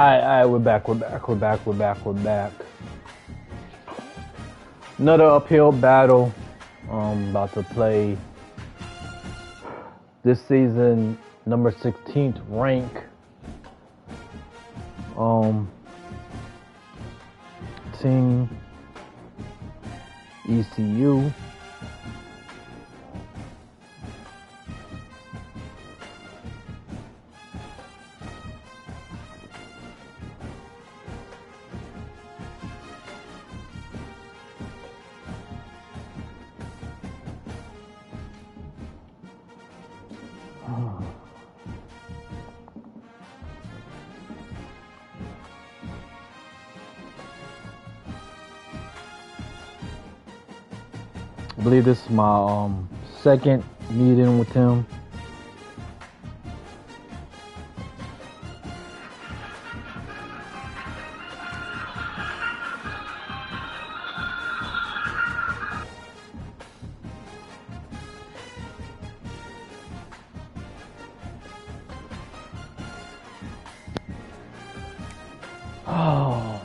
Alright, we're back. Another uphill battle. About to play this season number 16th rank. Team ECU. I believe this is my second meeting with him. Oh.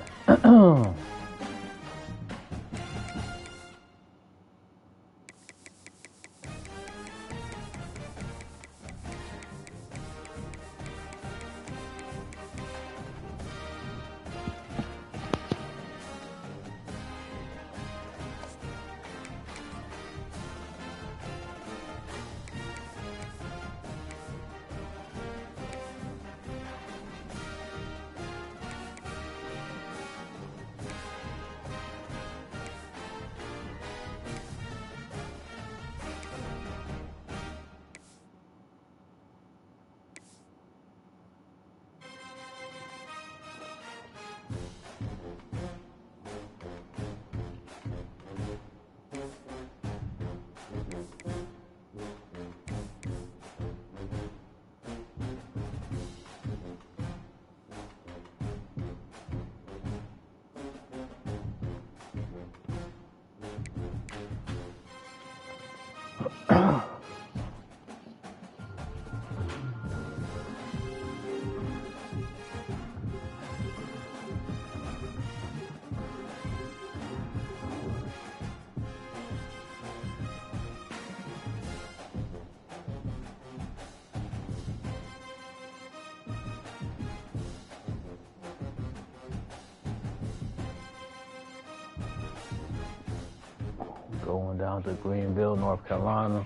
Going down to Greenville, North Carolina.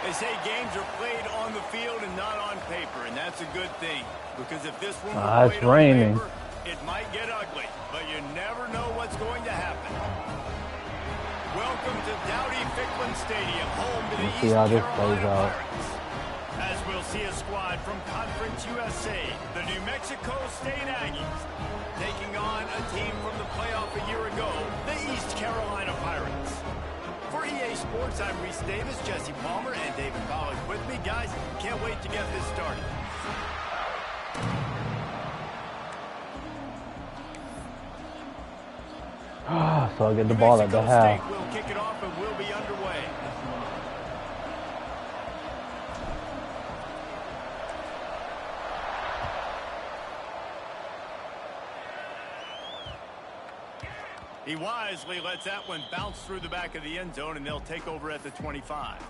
They say games are played on the field and not on paper, and that's a good thing. Because if this one were played on paper, it might get ugly, but you never know what's going to happen. Welcome to Dowdy-Ficklin Stadium, home to the East Carolina Pirates. As we'll see a squad from Conference USA, the New Mexico State Aggies, taking on a team from the playoff a year ago, the East Carolina Pirates. For EA Sports, I'm Reese Davis, Jesse Palmer, and David Pollack with me. Guys, can't wait to get this started. So I get the ball at the half. We'll kick it off and we'll be underway. He wisely lets that one bounce through the back of the end zone, and they'll take over at the 25.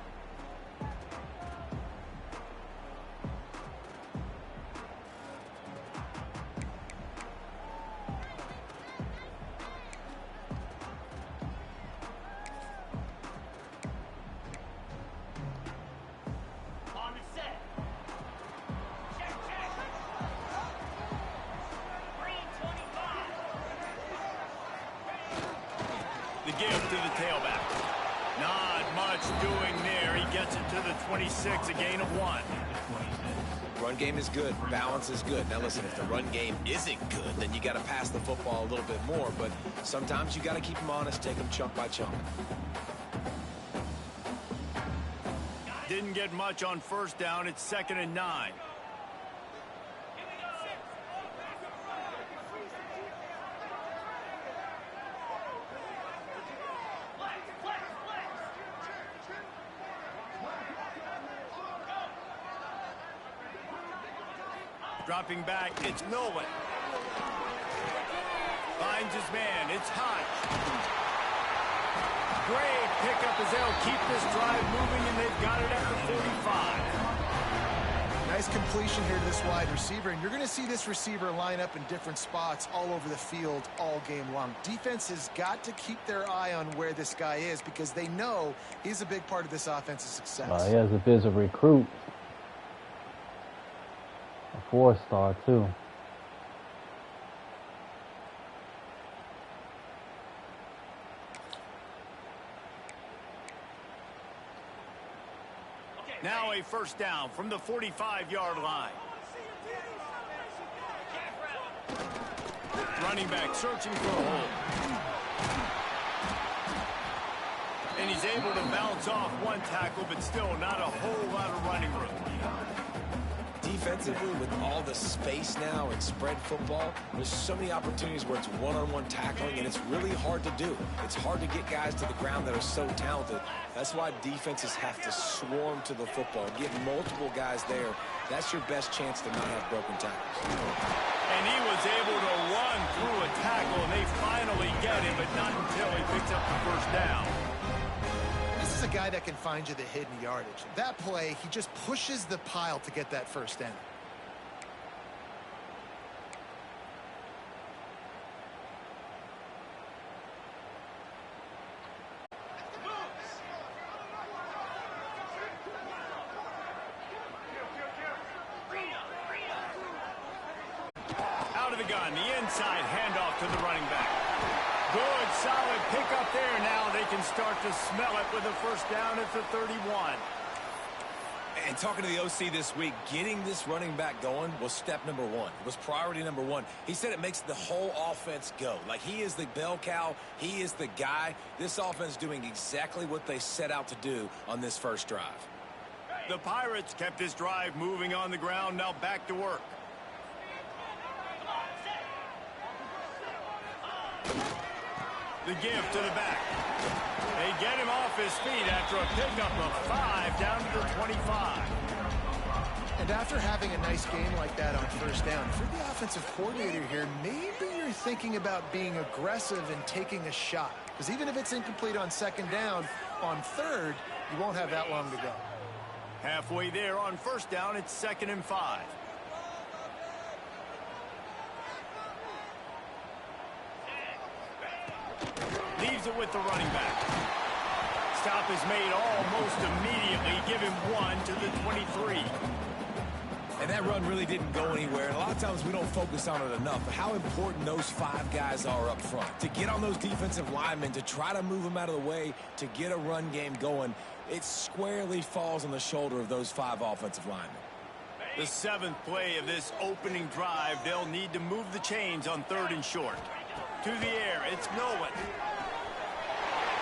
The give to the tailback. Not much doing there. He gets it to the 26, a gain of 1. Run game is good. Balance is good. Now listen, if the run game isn't good, then you got to pass the football a little bit more. But sometimes you got to keep them honest, take them chunk by chunk. Didn't get much on first down. It's 2nd and 9. Dropping back, it's Nolan. Finds his man, it's Hodge. Great pickup as they'll keep this drive moving, and they've got it at the 45. Nice completion here to this wide receiver, and you're going to see this receiver line up in different spots all over the field all game long. Defense has got to keep their eye on where this guy is because they know he's a big part of this offense's success. He has a bit of recruit. A 4-star too. Now a first down from the 45-yard line. Running back searching for a hole. And he's able to bounce off one tackle, but still not a whole lot of running room. Defensively, with all the space now and spread football, there's so many opportunities where it's one-on-one tackling, and it's really hard to do. It's hard to get guys to the ground that are so talented. That's why defenses have to swarm to the football, get multiple guys there. That's your best chance to not have broken tackles. And he was able to run through a tackle, and they finally get him, but not until he picks up the first down. This is a guy that can find you the hidden yardage. That play, he just pushes the pile to get that first down. Out of the gun, the inside handoff to the running back. Good, solid pickup there. Now they can start to smell it with a first down at the 31. And talking to the OC this week, getting this running back going was step number 1. It was priority number 1. He said it makes the whole offense go. Like, he is the bell cow. He is the guy. This offense doing exactly what they set out to do on this first drive. The Pirates kept this drive moving on the ground. Now back to work. The give to the back. They get him off his feet after a pickup of 5 down to the 25. And after having a nice game like that on first down, if you're the offensive coordinator here, maybe you're thinking about being aggressive and taking a shot. Because even if it's incomplete on second down, on third, you won't have that long to go. Halfway there on first down, it's 2nd and 5. Leaves it with the running back. stop is made almost immediately. Give him 1 to the 23. And that run really didn't go anywhere. And a lot of times we don't focus on it enough. But how important those 5 guys are up front. To get on those defensive linemen, to try to move them out of the way, to get a run game going, it squarely falls on the shoulder of those 5 offensive linemen. The 7th play of this opening drive, they'll need to move the chains on 3rd and short. To the air, it's Nolan.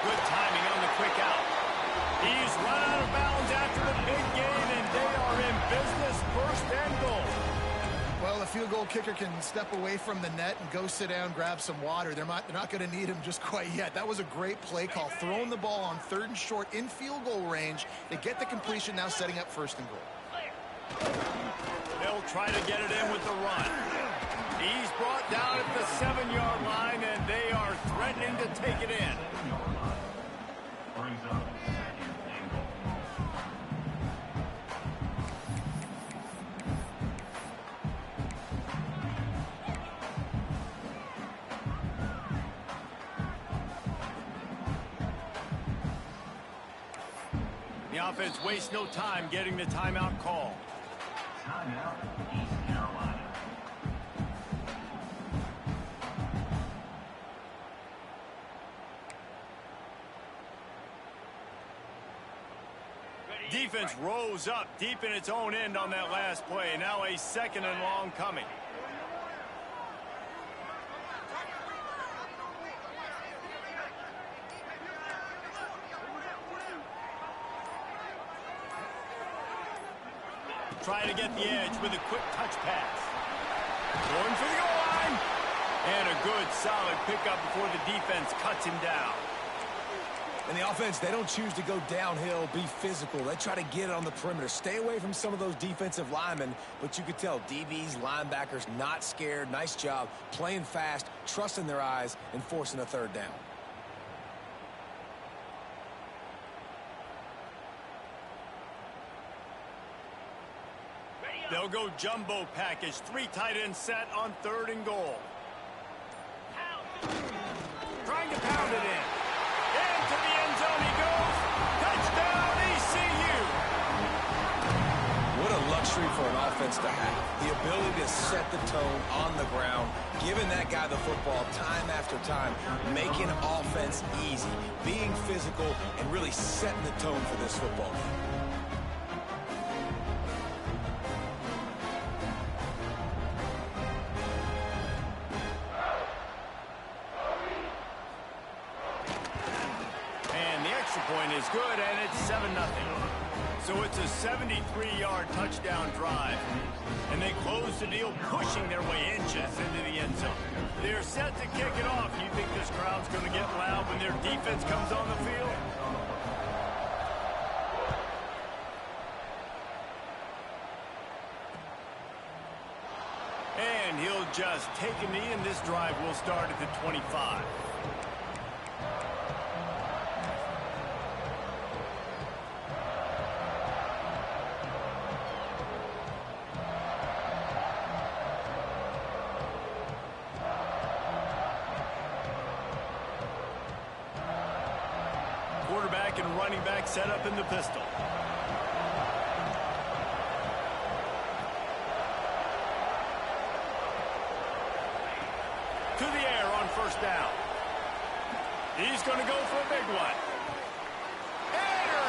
Good timing on the quick out. He's run out of bounds after the big gain, and they are in business, 1st and goal. Well, the field goal kicker can step away from the net and go sit down, grab some water. They're not going to need him just quite yet. That was a great play call. Throwing the ball on 3rd and short in field goal range. They get the completion, now setting up 1st and goal. They'll try to get it in with the run. He's brought down at the 7-yard line, and they are threatening to take it in. The offense wastes no time getting the timeout call. Timeout, East Carolina. Defense rose up deep in its own end on that last play. Now a 2nd and long coming. Trying to get the edge with a quick touch pass. Going for the goal line. And a good, solid pickup before the defense cuts him down. And the offense, they don't choose to go downhill, be physical. They try to get it on the perimeter. Stay away from some of those defensive linemen. But you could tell DBs, linebackers, not scared. Nice job playing fast, trusting their eyes, and forcing a 3rd down. They'll go jumbo package. 3 tight ends set on 3rd and goal. Trying to pound it in. Into the end zone he goes. Touchdown, ECU. What a luxury for an offense to have. The ability to set the tone on the ground, giving that guy the football time after time, making offense easy, being physical, and really setting the tone for this football game. Point is good, and it's 7-0. So it's a 73-yard touchdown drive. And they close the deal, pushing their way inches into the end zone. They're set to kick it off. You think this crowd's going to get loud when their defense comes on the field? And he'll just take a knee, and this drive will start at the 25. Quarterback and running back set up in the pistol. To the air on 1st down. He's going to go for a big one.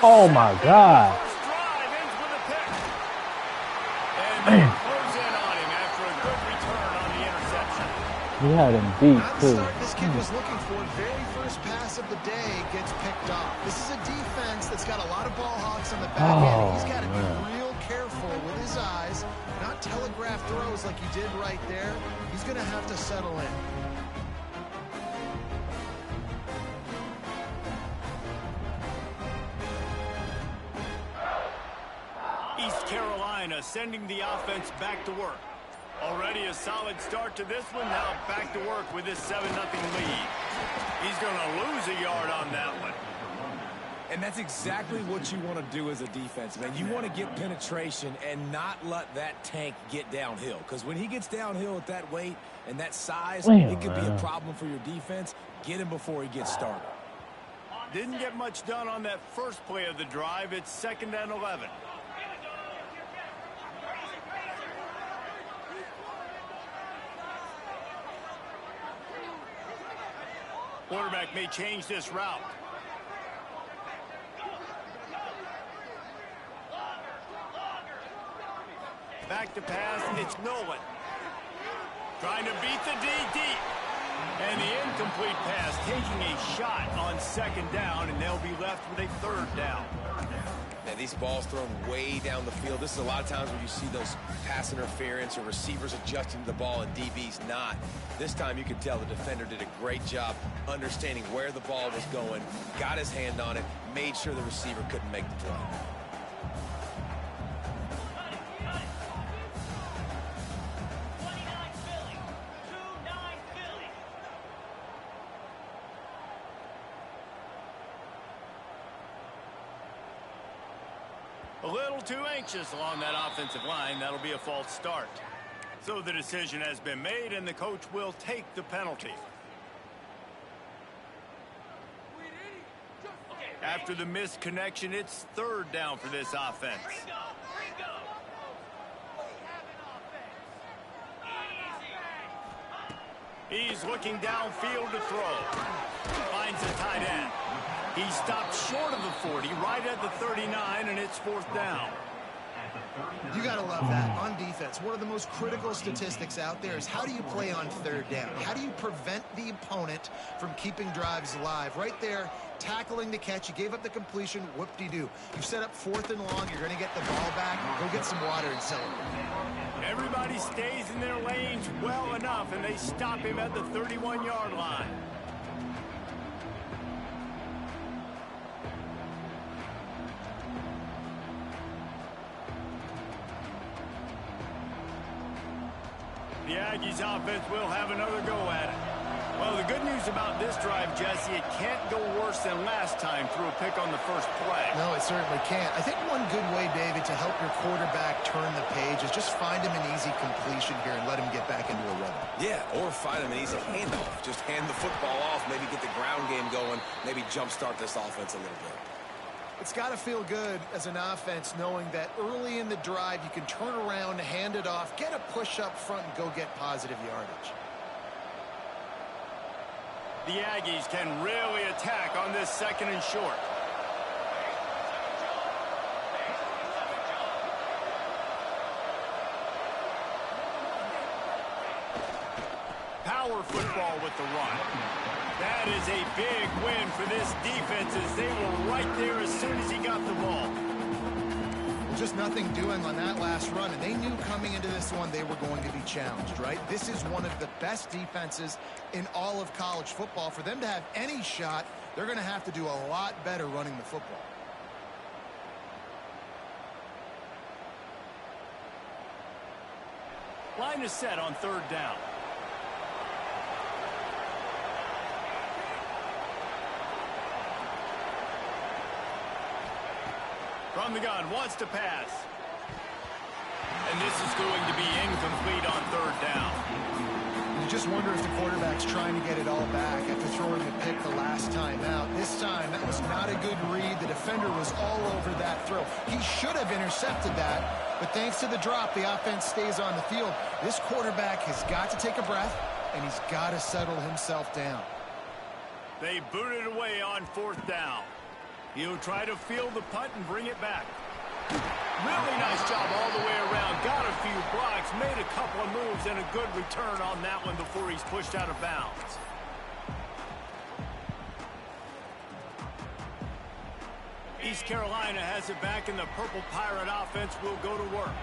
Oh my God. First drive ends with a pick. And they close in on him after a good return on the interception. He had him beat Not the too. start this kid was looking for. Very first pass of the day gets picked off. This is a defense that's got a lot of ball hawks on the back end. He's got to be real careful with his eyes, not telegraph throws like he did right there. He's going to have to settle in. East Carolina sending the offense back to work. Already a solid start to this one. Now back to work with this 7-0 lead. He's going to lose a yard on that one. And that's exactly what you want to do as a defense, man. You want to get penetration and not let that tank get downhill. Because when he gets downhill at that weight and that size, it could be a problem for your defense. Get him before he gets started. Didn't get much done on that first play of the drive. It's 2nd and 11. Quarterback may change this route. Back to pass, it's Nolan. Trying to beat the D deep. And the incomplete pass, taking a shot on 2nd down, and they'll be left with a 3rd down. And these balls thrown way down the field. This is a lot of times where you see those pass interference or receivers adjusting to the ball and DBs not. This time you could tell the defender did a great job understanding where the ball was going, got his hand on it, made sure the receiver couldn't make the play. A little too anxious along that offensive line. That'll be a false start. So the decision has been made, and the coach will take the penalty. After the missed connection, it's 3rd down for this offense. He's looking downfield to throw. Finds the tight end. He stopped short of the 40, right at the 39, and it's 4th down. You got to love that. On defense, one of the most critical statistics out there is how do you play on 3rd down? How do you prevent the opponent from keeping drives alive? Right there, tackling the catch. You gave up the completion. Whoop-de-doo. You've set up 4th and long. You're going to get the ball back. Go get some water and celebrate. Everybody stays in their lanes well enough, and they stop him at the 31-yard line. The Aggies offense will have another go at it. Well, the good news about this drive, Jesse, it can't go worse than last time through a pick on the first play. No, it certainly can't. I think one good way, David, to help your quarterback turn the page is just find him an easy completion here and let him get back into a rhythm. Yeah, or find him an easy handoff. Just hand the football off, maybe get the ground game going, maybe jumpstart this offense a little bit. It's got to feel good as an offense knowing that early in the drive you can turn around, hand it off, get a push up front, and go get positive yardage. The Aggies can really attack on this 2nd and short. Power football with the run. That is a big win for this defense as they were right there as soon as he got the ball. Just nothing doing on that last run, and they knew coming into this one they were going to be challenged, right? This is one of the best defenses in all of college football. For them to have any shot, they're going to have to do a lot better running the football. Line is set on 3rd down. From the gun, wants to pass. And this is going to be incomplete on 3rd down. You just wonder if the quarterback's trying to get it all back after throwing the pick the last time out. This time, that was not a good read. The defender was all over that throw. He should have intercepted that, but thanks to the drop, the offense stays on the field. This quarterback has got to take a breath, and he's got to settle himself down. They boot it away on 4th down. He'll try to field the punt and bring it back. Really nice job all the way around. Got a few blocks, made a couple of moves, and a good return on that one before he's pushed out of bounds. East Carolina has it back, and the Purple Pirate offense will go to work.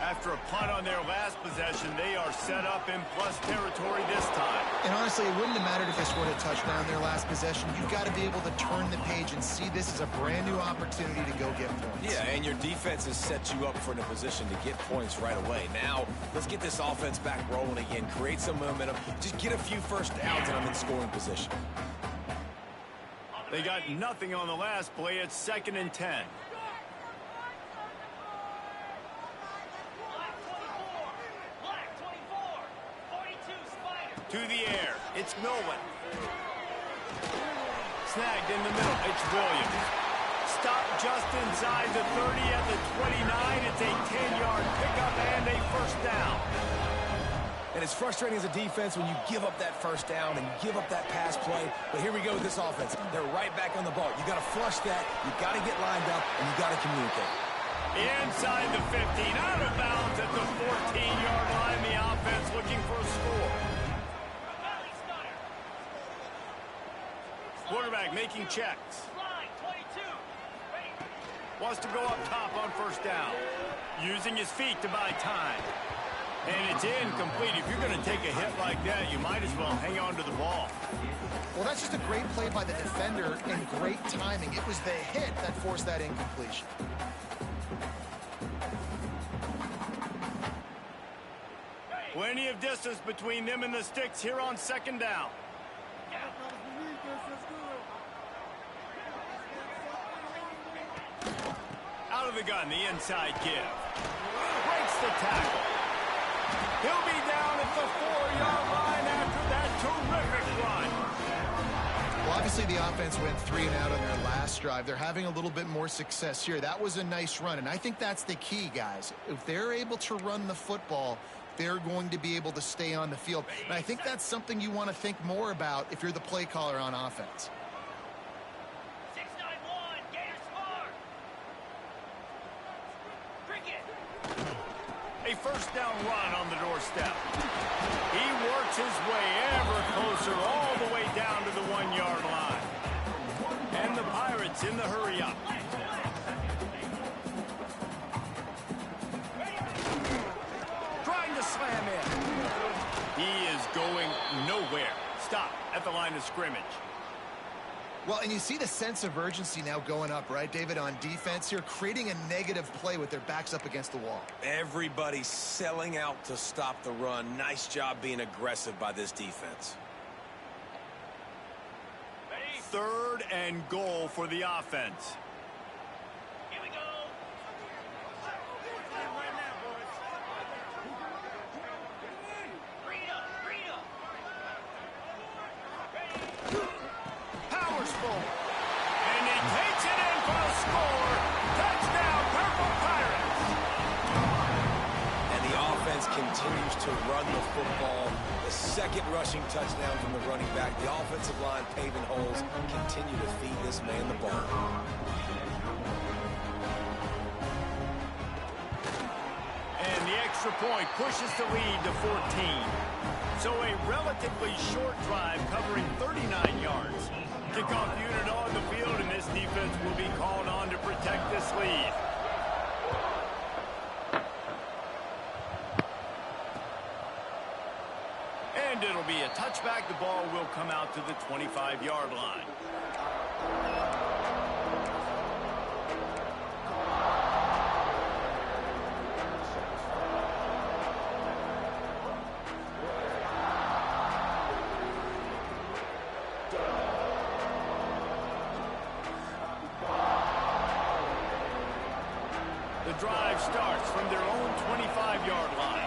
After a punt on their last possession, they are set up in plus territory this time. And honestly, it wouldn't have mattered if they scored a touchdown their last possession. You've got to be able to turn the page and see this as a brand new opportunity to go get points. Yeah, and your defense has set you up for a position to get points right away. Now, let's get this offense back rolling again, create some momentum, just get a few first downs, and I'm in scoring position. They got nothing on the last play. It's 2nd and 10. To the air. It's Nolan. snagged in the middle. It's Williams. Stop just inside the 30 at the 29. It's a 10-yard pickup and a first down. And it's frustrating as a defense when you give up that first down and give up that pass play. But here we go with this offense. They're right back on the ball. You got to flush that. You got to get lined up, and you got to communicate. Inside the 15, out of bounds at the 14-yard line. The offense looking for a score. Quarterback making checks. Wants to go up top on first down. Using his feet to buy time. And it's incomplete. If you're going to take a hit like that, you might as well hang on to the ball. Well, that's just a great play by the defender and great timing. It was the hit that forced that incompletion. Plenty of distance between them and the sticks here on second down. Out of the gun, the inside give. Breaks the tackle. He'll be down at the 4-yard line after that terrific run. Well, obviously the offense went 3 and out on their last drive. They're having a little bit more success here. That was a nice run, and I think that's the key, guys. If they're able to run the football, they're going to be able to stay on the field. And I think that's something you want to think more about if you're the play caller on offense. A first down run on the doorstep. He works his way ever closer all the way down to the 1-yard line. And the Pirates in the hurry up. Trying to slam in. He is going nowhere. Stop at the line of scrimmage. Well, and you see the sense of urgency now going up, right, David, on defense here, creating a negative play with their backs up against the wall. Everybody's selling out to stop the run. Nice job being aggressive by this defense. 3rd and goal for the offense. Here we go. Powers forward. And he takes it in for a score. Touchdown, Purple Pirates. And the offense continues to run the football. The second rushing touchdown from the running back. The offensive line paving holes. Continue to feed this man the ball. And the extra point pushes the lead to 14. So a relatively short drive covering 39 yards. Kickoff unit on the field, and this defense will be called on to protect this lead. And it'll be a touchback. The ball will come out to the 25-yard line. The drive starts from their own 25-yard line.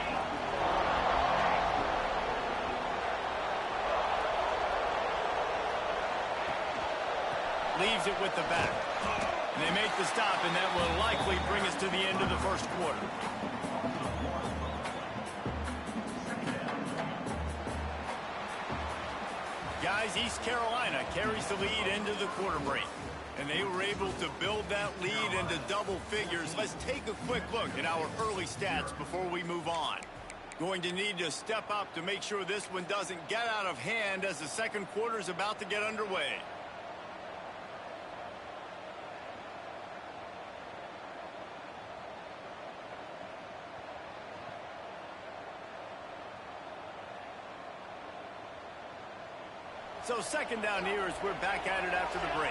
Leaves it with the back. And they make the stop, and that will likely bring us to the end of the first quarter. Guys, East Carolina carries the lead into the quarter break. And they were able to build that lead into double figures. Let's take a quick look at our early stats before we move on. Going to need to step up to make sure this one doesn't get out of hand as the second quarter is about to get underway. So second down here as we're back at it after the break.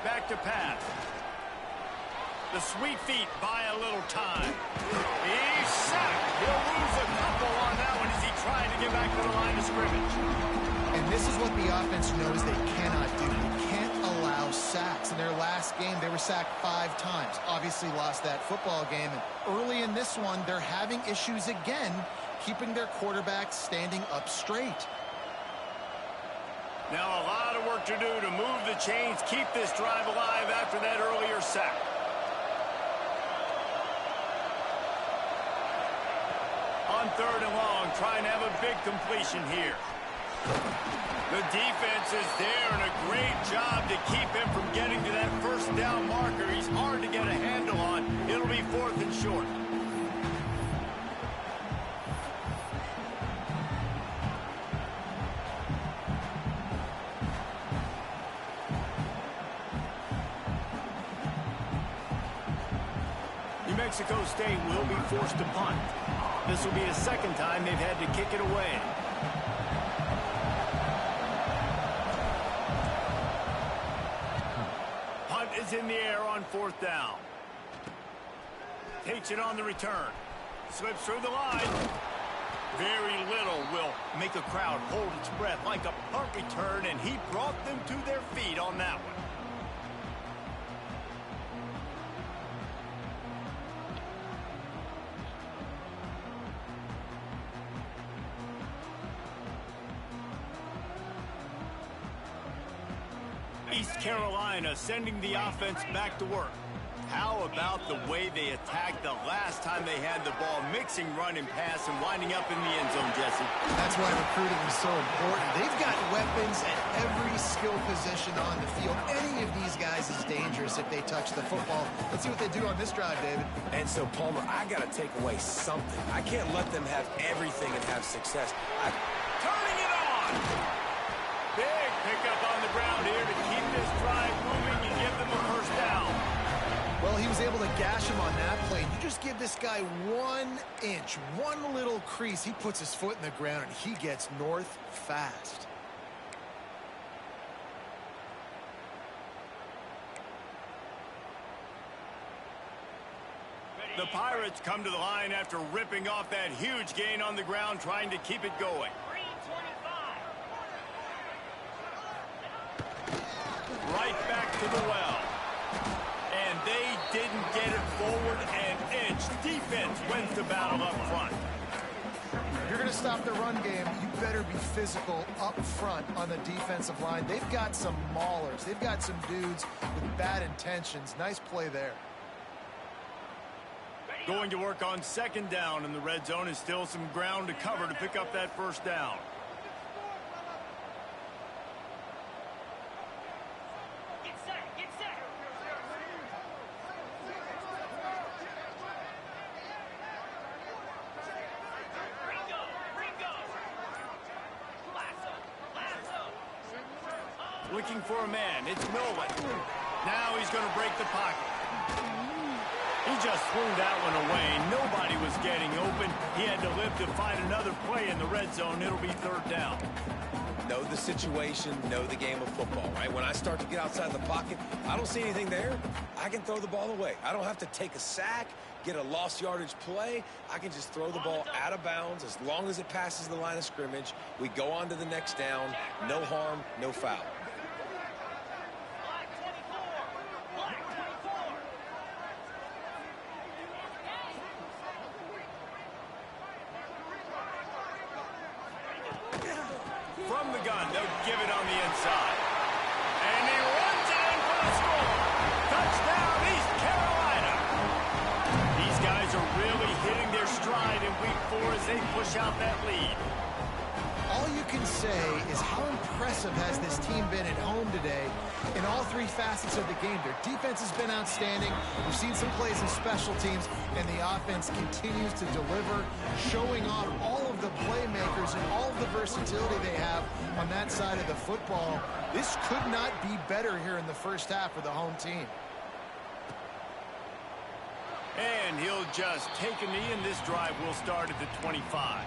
Back to pass. The sweet feet buy a little time. He's sacked. He'll lose a couple on that one as he tried to get back to the line of scrimmage. And this is what the offense knows they cannot do. They can't allow sacks. In their last last game, they were sacked 5 times. Obviously lost that football game. And early in this one, they're having issues again, keeping their quarterback standing up straight. Now a lot of work to do to move the chains, keep this drive alive after that earlier sack. On 3rd and long, trying to have a big completion here. The defense is there, and a great job to keep him from getting to that first down marker. He's hard to get a handle on. It'll be 4th and short. New Mexico State will be forced to punt. This will be the 2nd time they've had to kick it away. Punt is in the air on 4th down. Takes it on the return. Slips through the line. Very little will make a crowd hold its breath like a punt return, and he brought them to their feet on that one. East Carolina sending the offense back to work. How about the way they attacked the last time they had the ball, mixing run and pass and winding up in the end zone, Jesse? That's why recruiting is so important. They've got weapons at every skill position on the field. Any of these guys is dangerous if they touch the football. Let's see what they do on this drive, David. And so, Palmer, I got to take away something. I can't let them have everything and have success. Turning it on! Big pickup on the ground here to keep this drive moving and give them a first down. Well, he was able to gash him on that play. You just give this guy 1 inch, one little crease. He puts his foot in the ground, and he gets north fast. The Pirates come to the line after ripping off that huge gain on the ground, trying to keep it going. Right back to the well. And they didn't get it forward an inch. Defense wins the battle up front. If you're going to stop the run game, you better be physical up front on the defensive line. They've got some maulers. They've got some dudes with bad intentions. Nice play there. Going to work on 2nd down in the red zone, and still some ground to cover to pick up that first down. Looking for a man. It's Nolan. Now he's going to break the pocket. He just threw that one away. Nobody was getting open. He had to live to find another play in the red zone. It'll be 3rd down. Know the situation, know the game of football, right? When I start to get outside the pocket, I don't see anything there. I can throw the ball away. I don't have to take a sack, get a lost yardage play. I can just throw the ball out of bounds as long as it passes the line of scrimmage. We go on to the next down. No harm, no foul. From the gun, they'll give it on the inside. And he runs it in for the score. Touchdown, East Carolina. These guys are really hitting their stride in week 4 as they push out that lead. All you can say is how impressive has this team been at home today in all 3 facets of the game. Their defense has been outstanding. We've seen some plays in special teams, and the offense continues to deliver, showing off all of the playmakers and all of the versatility they have on that side of the football. This could not be better here in the first half for the home team. And he'll just take a knee, and this drive will start at the 25.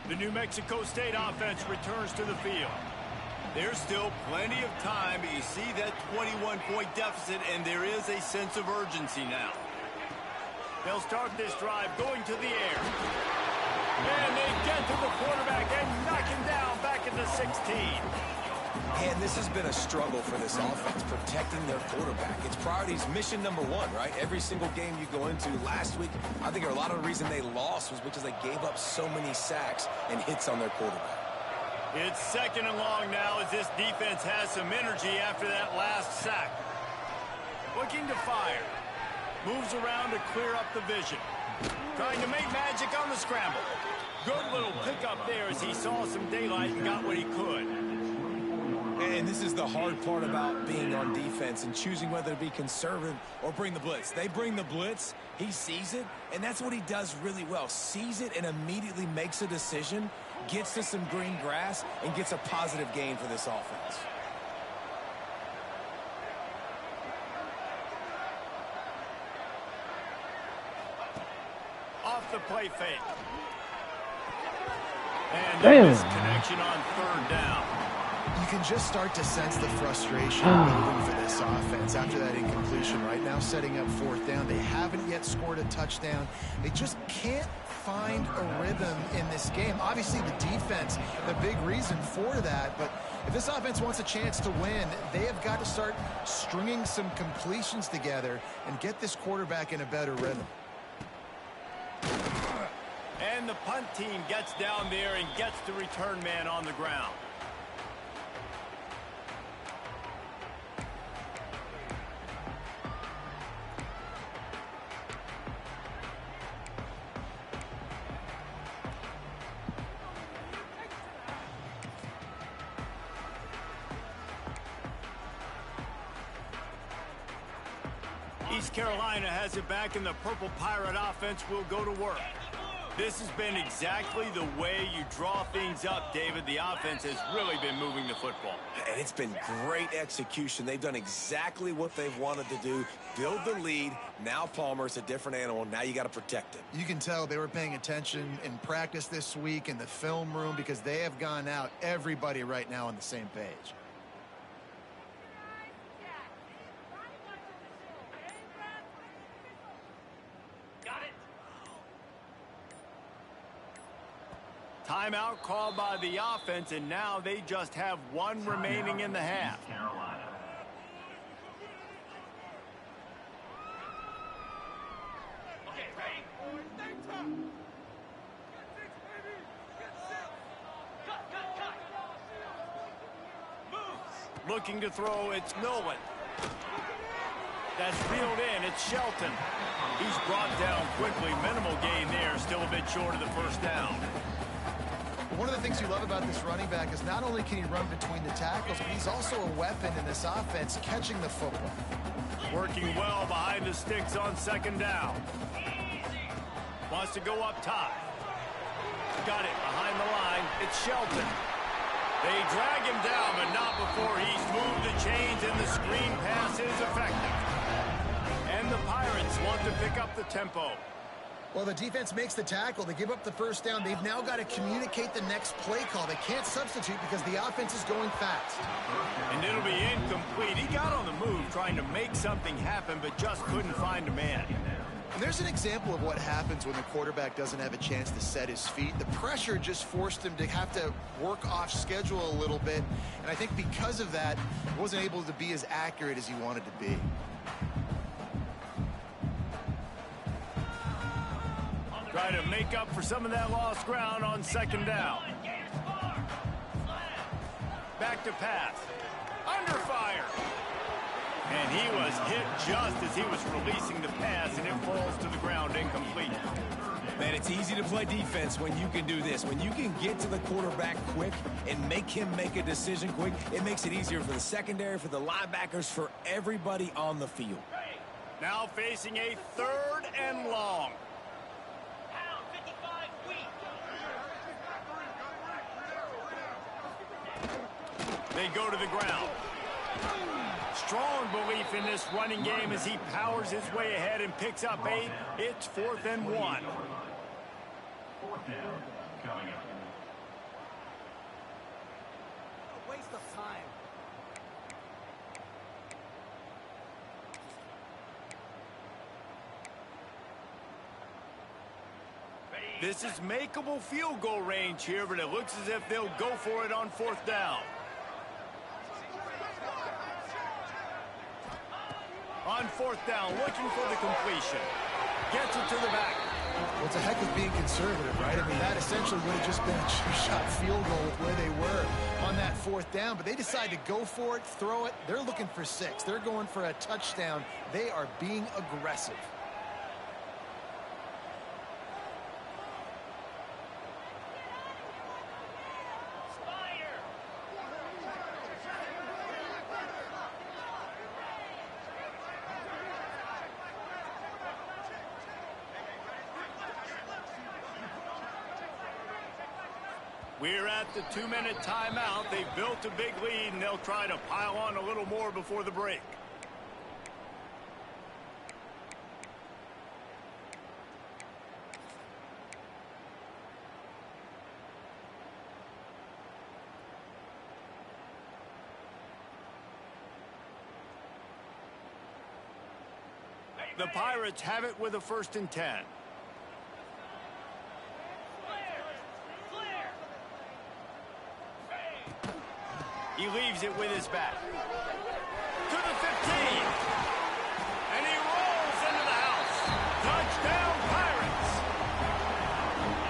The New Mexico State offense returns to the field. There's still plenty of time, but you see that 21-point deficit, and there is a sense of urgency now. They'll start this drive going to the air. And they get to the quarterback and knock him down back at the 16. And this has been a struggle for this offense, protecting their quarterback. It's priorities mission number one, right? Every single game you go into. Last week, I think a lot of the reason they lost was because they gave up so many sacks and hits on their quarterback. It's 2nd and long now as this defense has some energy after that last sack. Looking to fire. Moves around to clear up the vision. Trying to make magic on the scramble. Good little pickup there as he saw some daylight and got what he could. And this is the hard part about being on defense and choosing whether to be conservative or bring the blitz. They bring the blitz, he sees it, and that's what he does really well. Sees it and immediately makes a decision, gets to some green grass, and gets a positive gain for this offense. Off the play fake. And there's connection on 3rd down. You can just start to sense the frustration building for this offense after that incompletion. Right now, setting up 4th down. They haven't yet scored a touchdown. They just can't find a rhythm in this game. Obviously, the defense, the big reason for that. But if this offense wants a chance to win, they have got to start stringing some completions together and get this quarterback in a better rhythm. And the punt team gets down there and gets the return man on the ground. East Carolina has it back, and the Purple Pirate offense will go to work. This has been exactly the way you draw things up, David. The offense has really been moving the football. And it's been great execution. They've done exactly what they've wanted to do. Build the lead. Now Palmer's a different animal. Now you got to protect it. You can tell they were paying attention in practice this week in the film room because they have gone out, everybody right now on the same page. Timeout called by the offense, and now they just have one remaining in the half. Okay, ready? Move. Looking to throw, it's Nolan. That's reeled in, it's Shelton. He's brought down quickly. Minimal gain there, still a bit short of the 1st down. One of the things you love about this running back is not only can he run between the tackles, but he's also a weapon in this offense, catching the football. Working well behind the sticks on 2nd down. Wants to go up top. Got it behind the line. It's Shelton. They drag him down, but not before he's moved the chains, and the screen pass is effective. And the Pirates want to pick up the tempo. Well, the defense makes the tackle. They give up the 1st down. They've now got to communicate the next play call. They can't substitute because the offense is going fast. And it'll be incomplete. He got on the move trying to make something happen, but just couldn't find a man. And there's an example of what happens when the quarterback doesn't have a chance to set his feet. The pressure just forced him to have to work off schedule a little bit. And I think because of that, he wasn't able to be as accurate as he wanted to be. Try to make up for some of that lost ground on 2nd down. Back to pass. Under fire. And he was hit just as he was releasing the pass, and it falls to the ground incomplete. Man, it's easy to play defense when you can do this. When you can get to the quarterback quick and make him make a decision quick, it makes it easier for the secondary, for the linebackers, for everybody on the field. Now facing a 3rd and long. They go to the ground. Strong belief in this running game as he powers his way ahead and picks up 8. It's 4th and 1. 4th down coming up. Waste of time. This is makeable field goal range here, but it looks as if they'll go for it on 4th down. On 4th down, looking for the completion. Gets it to the back. Well, it's a heck of being conservative, right? I mean, that essentially would have just been a two-shot field goal with where they were on that 4th down. But they decide to go for it, throw it. They're looking for 6. They're going for a touchdown. They are being aggressive. We're at the 2-minute timeout. They've built a big lead, and they'll try to pile on a little more before the break. The Pirates have it with a 1st and 10. He leaves it with his back. To the 15. And he rolls into the house. Touchdown, Pirates.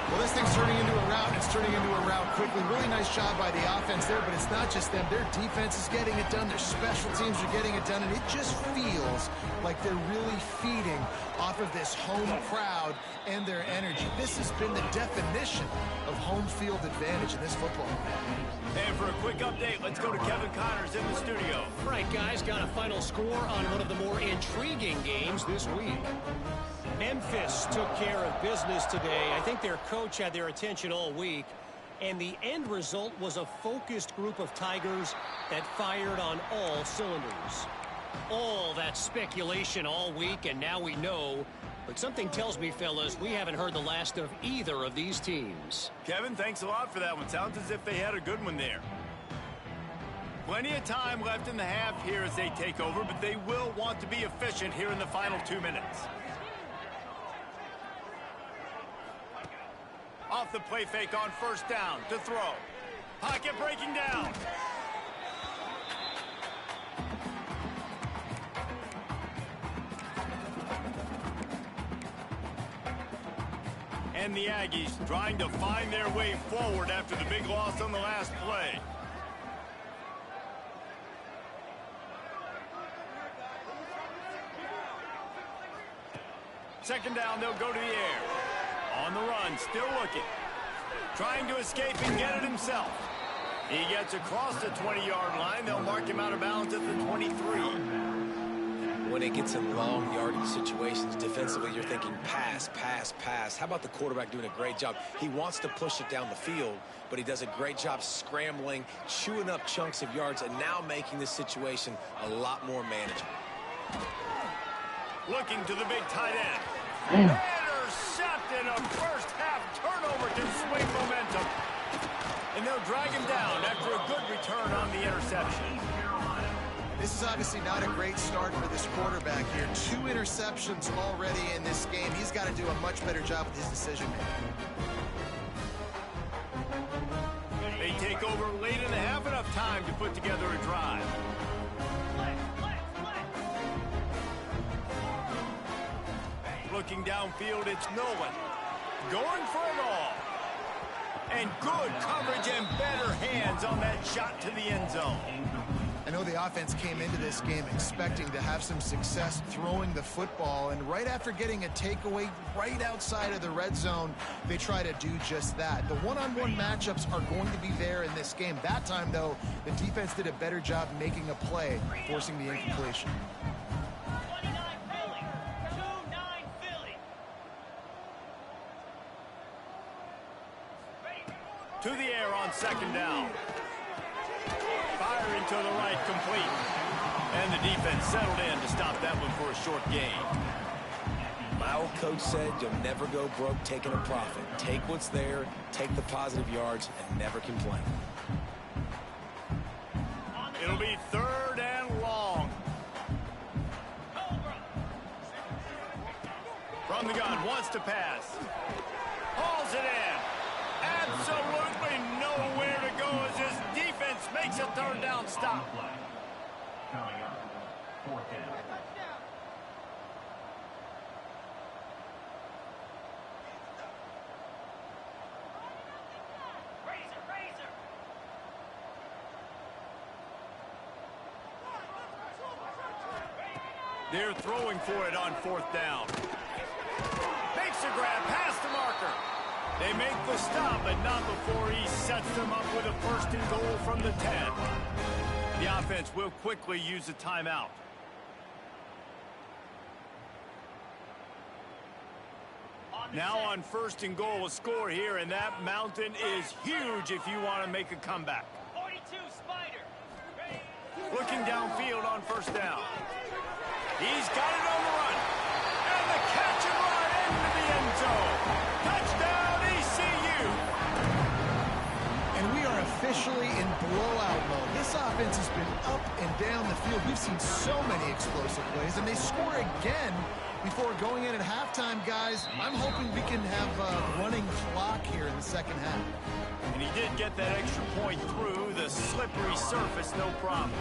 Well, this thing's turning into a rout. It's turning into a rout quickly. Really nice job by the offense there, but it's not just them. Their defense is getting it done. Their special teams are getting it done, and it just feels like they're really feeding off of this home crowd and their energy. This has been the definition of home field advantage in this football game. And for a quick update, let's go to Kevin Connors in the studio. Right, guys, got a final score on one of the more intriguing games this week. Memphis took care of business today. I think their coach had their attention all week. And the end result was a focused group of Tigers that fired on all cylinders. All that speculation all week, and now we know. But something tells me, fellas, we haven't heard the last of either of these teams. Kevin, thanks a lot for that one. Sounds as if they had a good one there. Plenty of time left in the half here as they take over, but they will want to be efficient here in the final 2 minutes. Off the play fake on 1st down to throw. Pocket breaking down. And the Aggies trying to find their way forward after the big loss on the last play. Second down, they'll go to the air. On the run, still looking. Trying to escape and get it himself. He gets across the 20-yard line. They'll mark him out of bounds at the 23. When it gets in long yardage situations, defensively, you're thinking pass, pass, pass. How about the quarterback doing a great job? He wants to push it down the field, but he does a great job scrambling, chewing up chunks of yards, and now making this situation a lot more manageable. Looking to the big tight end. Intercepted, a first-half turnover to swing momentum. And they'll drag him down after a good return on the interception. This is obviously not a great start for this quarterback here. 2 interceptions already in this game. He's got to do a much better job with his decision-making. They take over late in the half, enough time to put together a drive. Looking downfield, it's Nolan. Going for it all. And good coverage and better hands on that shot to the end zone. I know the offense came into this game expecting to have some success throwing the football, and right after getting a takeaway right outside of the red zone, they try to do just that. The one-on-one matchups are going to be there in this game. That time, though, the defense did a better job making a play, forcing the incompletion. To the air on second down. Firing to the right, complete. And the defense settled in to stop that one for a short gain. My old coach said you'll never go broke taking a profit. Take what's there, take the positive yards, and never complain. It'll be 3rd and long. From the gun, wants to pass. Hauls it in. Absolutely nowhere to go as his defense makes a 3rd down stop. Coming up, 4th down. They're throwing for it on 4th down. Makes a grab past the marker. They make the stop, but not before he sets them up with a 1st and goal from the 10. The offense will quickly use a timeout. Now on 1st and goal, a score here, and that mountain is huge if you want to make a comeback. 42 Spider. Looking downfield on 1st down. He's got it on the run. And the catch and run into the end zone. Touchdown, ECU. And we are officially in blowout mode. This offense has been up and down the field. We've seen so many explosive plays, and they score again before going in at halftime, guys. I'm hoping we can have a running clock here in the 2nd half. And he did get that extra point through the slippery surface, no problem.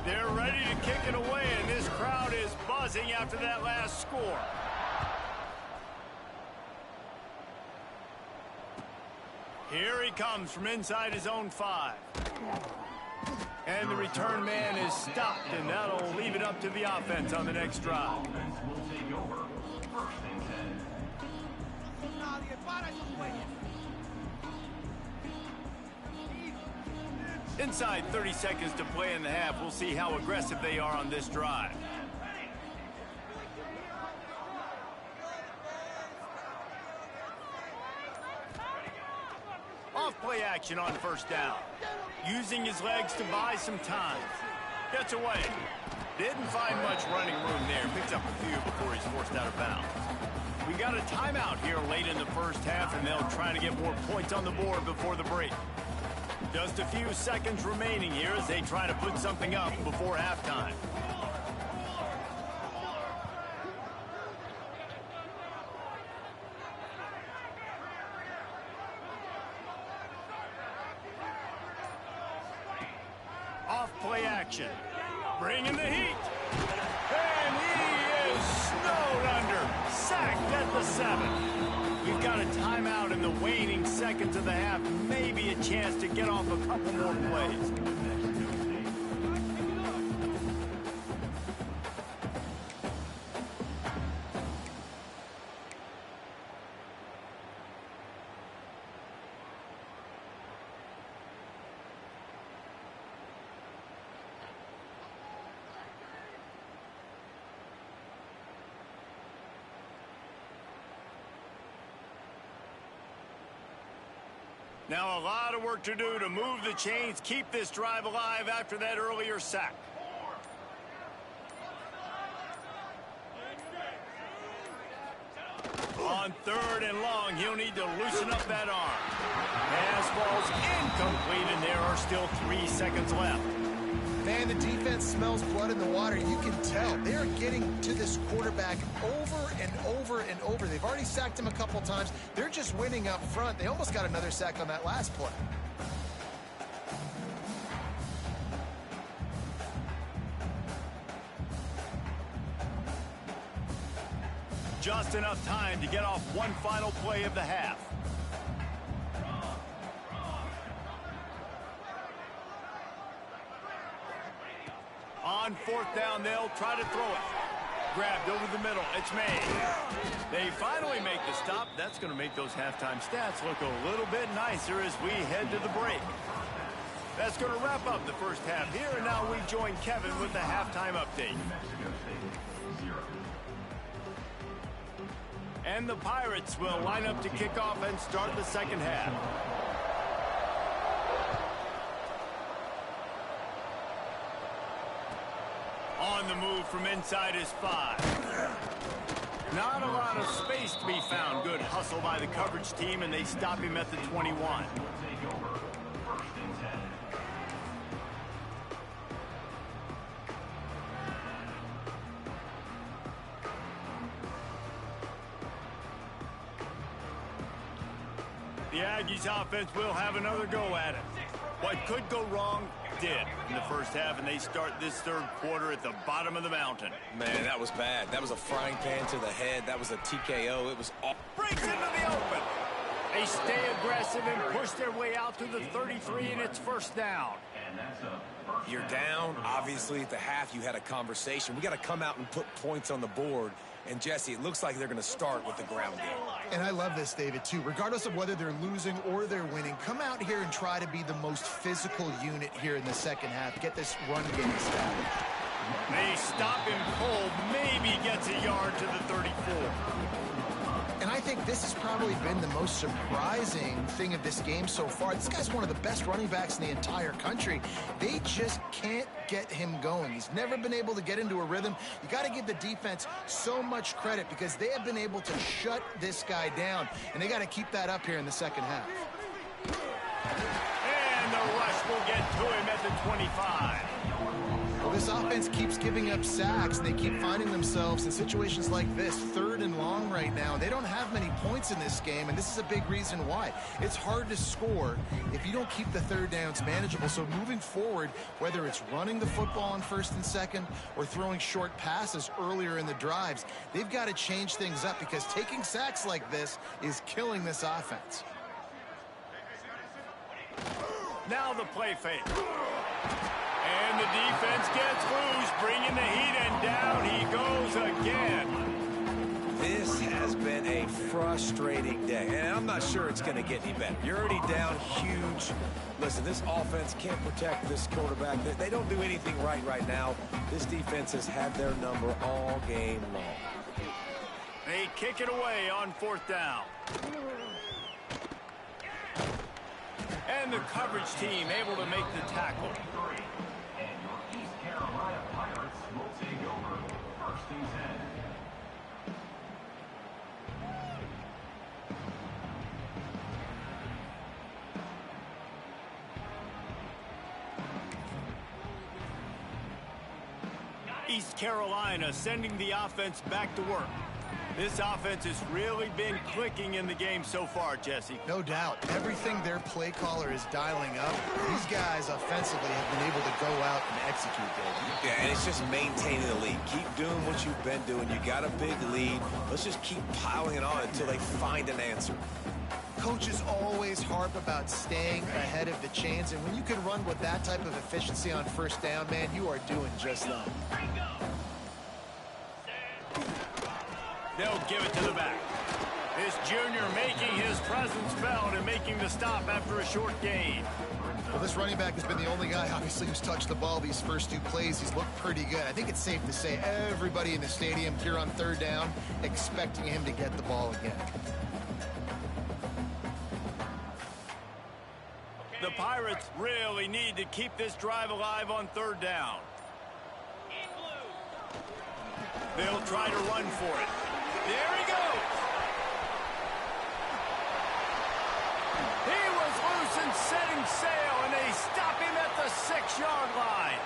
They're ready to kick it away, and this crowd is buzzing after that last score. Here he comes from inside his own 5. And the return man is stopped, and that'll leave it up to the offense on the next drive. Offense will take over, 1st and 10. Inside 30 seconds to play in the half. We'll see how aggressive they are on this drive. Off play action on 1st down. Using his legs to buy some time. Gets away. Didn't find much running room there. Picks up a few before he's forced out of bounds. We got a timeout here late in the 1st half, and they'll try to get more points on the board before the break. Just a few seconds remaining here as they try to put something up before halftime. Off play action. Bringing the heat. And he is snowed under. Sacked at the 7. We've got a timeout in the waning seconds of the half. Maybe a chance to get off a couple more plays. Now a lot of work to do to move the chains, keep this drive alive after that earlier sack. On 3rd and long, he'll need to loosen up that arm. Pass ball's incomplete, and there are still 3 seconds left. Man, the defense smells blood in the water. You can tell. They are getting to this quarterback over and over and over. They've already sacked him a couple times. They're just winning up front. They almost got another sack on that last play. Just enough time to get off one final play of the half. On 4th down, they'll try to throw it. Grabbed over the middle. It's made. They finally make the stop. That's going to make those halftime stats look a little bit nicer as we head to the break. That's going to wrap up the 1st half here, and now we join Kevin with the halftime update. Mexico State 0. And the Pirates will line up to kick off and start the 2nd half. On the move from inside his 5. Not a lot of space to be found. Good hustle by the coverage team, and they stop him at the 21. Aggies offense will have another go at it. What could go wrong did in the first half, and they start this third quarter at the bottom of the mountain. Man, that was bad. That was a frying pan to the head. That was a TKO. It was all... Breaks into the open. They stay aggressive and push their way out to the 33, and it's first down. You're down. Obviously, at the half, you had a conversation. We got to come out and put points on the board. And, Jesse, it looks like they're going to start with the ground game. And I love this, David, too. Regardless of whether they're losing or they're winning, come out here and try to be the most physical unit here in the second half. Get this run game established. They stop him cold. Maybe gets a yard to the 34. And I think this has probably been the most surprising thing of this game so far. This guy's one of the best running backs in the entire country. They just can't get him going. He's never been able to get into a rhythm. You got to give the defense so much credit because they have been able to shut this guy down, and they got to keep that up here in the second half. And the rush will get to him at the 25. Well, this offense keeps giving up sacks. They keep finding themselves in situations like this, 3rd and long right now. They don't have many points in this game, and this is a big reason why. It's hard to score if you don't keep the third downs manageable. So moving forward, whether it's running the football on 1st and 2nd or throwing short passes earlier in the drives, they've got to change things up because taking sacks like this is killing this offense. Now the play fake. And the defense gets loose, bringing the heat, and down he goes again. This has been a frustrating day, and I'm not sure it's going to get any better. You're already down huge. Listen, this offense can't protect this quarterback. They don't do anything right now. This defense has had their number all game long. They kick it away on 4th down. And the coverage team able to make the tackle. East Carolina sending the offense back to work. This offense has really been clicking in the game so far, Jesse. No doubt. Everything their play caller is dialing up, these guys offensively have been able to go out and execute, David. Yeah, and it's just maintaining the lead. Keep doing what you've been doing. You got a big lead. Let's just keep piling it on until they find an answer. Coaches always harp about staying ahead of the chains, and when you can run with that type of efficiency on 1st down, man, you are doing just that. They'll give it to the back. This junior making his presence felt and making the stop after a short gain. Well, this running back has been the only guy, obviously, who's touched the ball these first 2 plays. He's looked pretty good. I think it's safe to say everybody in the stadium here on 3rd down expecting him to get the ball again. The Pirates really need to keep this drive alive on 3rd down. They'll try to run for it. There he goes. He was loose and setting sail, and they stop him at the 6-yard line.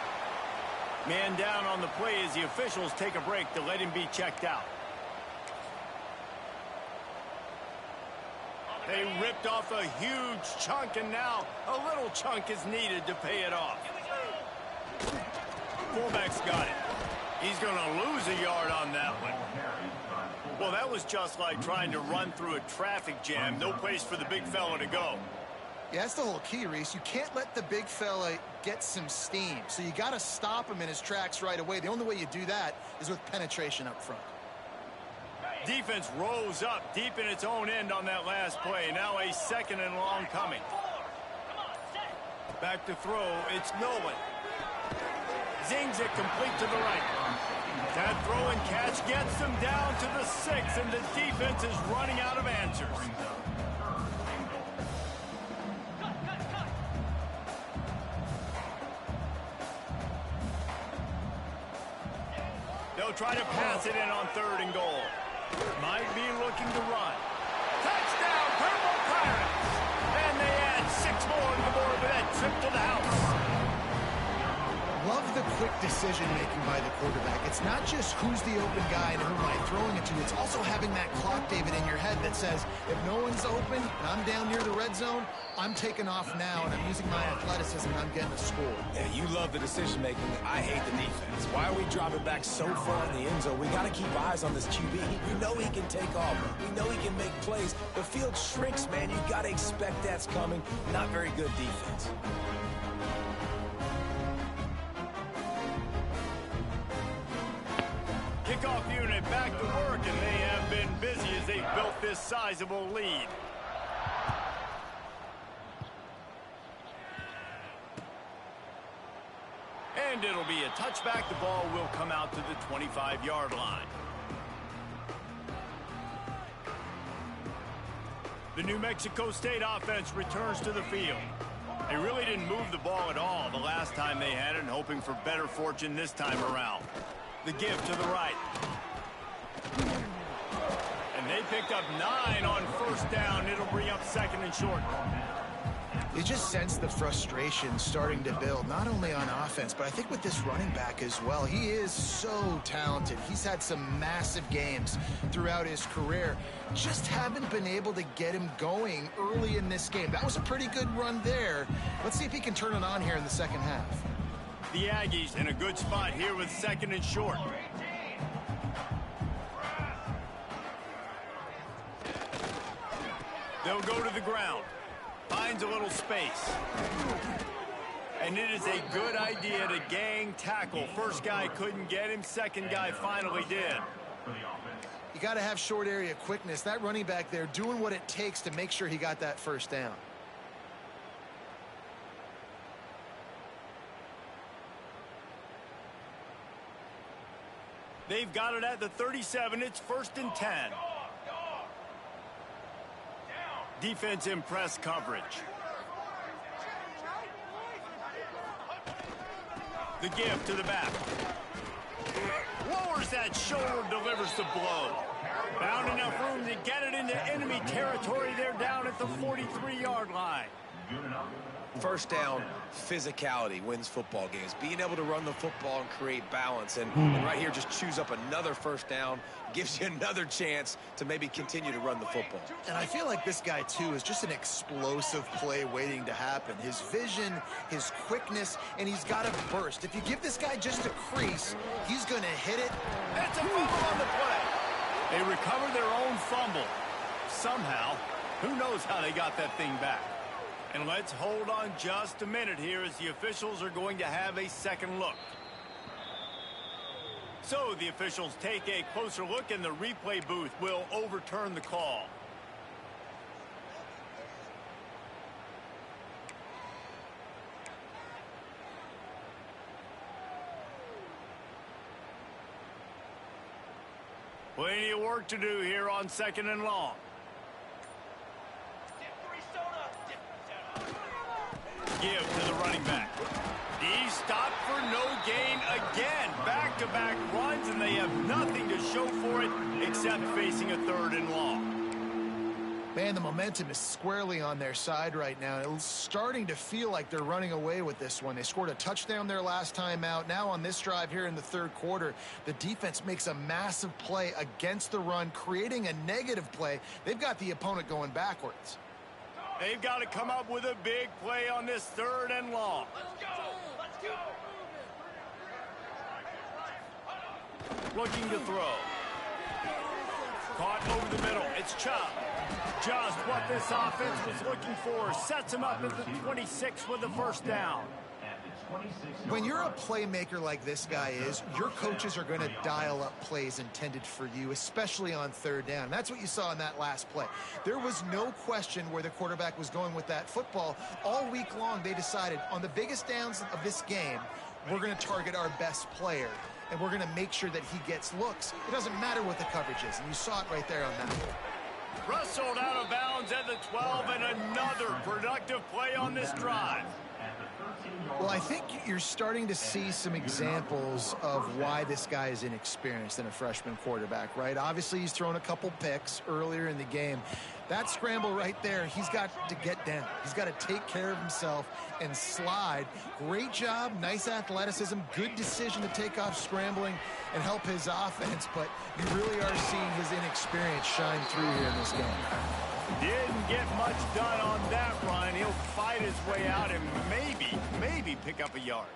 Man down on the play as the officials take a break to let him be checked out. They ripped off a huge chunk, and now a little chunk is needed to pay it off. Fullback's got it. He's going to lose a yard on that one. Well, that was just like trying to run through a traffic jam. No place for the big fella to go. Yeah, that's the whole key, Reese. You can't let the big fella get some steam. So you got to stop him in his tracks right away. The only way you do that is with penetration up front. Defense rose up deep in its own end on that last play. Now a 2nd and long coming. Back to throw. It's Nolan. Zings it complete to the right. That throw and catch gets them down to the 6, and the defense is running out of answers. They'll try to pass it in on 3rd and goal. Might be looking to run. Touchdown, Purple Pirates! And they add 6 more to the board with that trip to the house. Love the quick decision-making by the quarterback. It's not just who's the open guy and who am I throwing it to. It's also having that clock, David, in your head that says, if no one's open and I'm down near the red zone, I'm taking off now and I'm using my athleticism and I'm getting a score. Yeah, you love the decision-making. I hate the defense. Why are we dropping back so far in the end zone? We got to keep eyes on this QB. We know he can take off. We know he can make plays. The field shrinks, man. You got to expect that's coming. Not very good defense. Kickoff unit back to work, and they have been busy as they built this sizable lead. And it'll be a touchback. The ball will come out to the 25-yard line. The New Mexico State offense returns to the field. They really didn't move the ball at all the last time they had it, and hoping for better fortune this time around. The give to the right. And they picked up 9 on first down. It'll bring up second and short. You just sense the frustration starting to build, not only on offense, but I think with this running back as well. He is so talented. He's had some massive games throughout his career. Just haven't been able to get him going early in this game. That was a pretty good run there. Let's see if he can turn it on here in the second half. The Aggies in a good spot here with second and short. They'll go to the ground. Finds a little space. And it is a good idea to gang tackle. First guy couldn't get him. Second guy finally did. You got to have short area quickness. That running back there doing what it takes to make sure he got that first down. They've got it at the 37. It's 1st and 10. Defense in press coverage. The give to the back. Lowers that shoulder, delivers the blow. Found enough room to get it into enemy territory. They're down at the 43-yard line. First down, physicality wins football games. Being able to run the football and create balance. And right here, just choose up another first down. Gives you another chance to maybe continue to run the football. And I feel like this guy, too, is just an explosive play waiting to happen. His vision, his quickness, and he's got a burst. If you give this guy just a crease, he's going to hit it. That's a fumble on the play. They recovered their own fumble. Somehow, who knows how they got that thing back. And let's hold on just a minute here as the officials are going to have a second look. So the officials take a closer look and the replay booth will overturn the call. Plenty of work to do here on 2nd and long. Give to the running back. He stopped for no gain again. Back-to-back runs, and they have nothing to show for it except facing a 3rd and long. Man, the momentum is squarely on their side right now. It's starting to feel like they're running away with this one. They scored a touchdown their last time out. Now on this drive here in the 3rd quarter, the defense makes a massive play against the run, creating a negative play. They've got the opponent going backwards. They've got to come up with a big play on this 3rd and long. Let's go! Let's go! Looking to throw. Caught over the middle. It's Chubb. Just what this offense was looking for. Sets him up at the 26 with the first down. When you're a playmaker like this guy is, your coaches are going to dial up plays intended for you, especially on 3rd down. That's what you saw in that last play. There was no question where the quarterback was going with that football. All week long, they decided on the biggest downs of this game, we're going to target our best player, and we're going to make sure that he gets looks. It doesn't matter what the coverage is, and you saw it right there on that one. Rustled out of bounds at the 12, and another productive play on this drive. Well, I think you're starting to see some examples of why this guy is inexperienced in a freshman quarterback, right? Obviously, he's thrown a couple picks earlier in the game. That scramble right there, he's got to get down. He's got to take care of himself and slide. Great job, nice athleticism, good decision to take off scrambling and help his offense, but you really are seeing his inexperience shine through here in this game. Didn't get much done on that run. He'll fight his way out and maybe pick up a yard.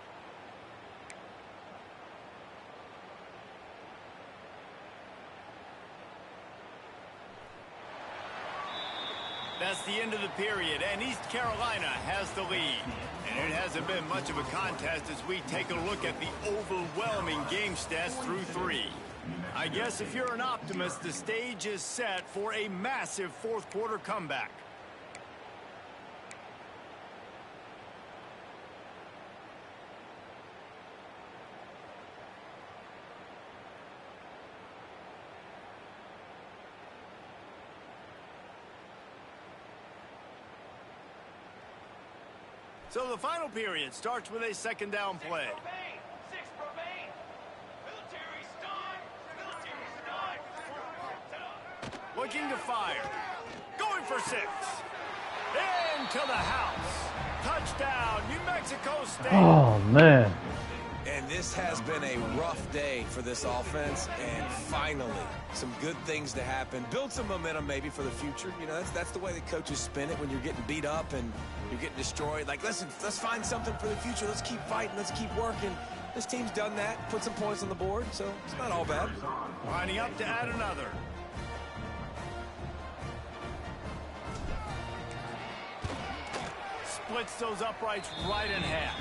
That's the end of the period, and East Carolina has the lead. And it hasn't been much of a contest as we take a look at the overwhelming game stats through 3. I guess if you're an optimist, the stage is set for a massive fourth quarter comeback. So the final period starts with a second down play. Looking to fire. Going for 6. Into the house. Touchdown, New Mexico State. Oh, man. And this has been a rough day for this offense, and finally, some good things to happen. Build some momentum maybe for the future. You know, that's the way the coaches spin it when you're getting beat up and you're getting destroyed. Like, listen, let's find something for the future. Let's keep fighting. Let's keep working. This team's done that, put some points on the board, so it's not all bad. Lining up to add another. Splits those uprights right in half.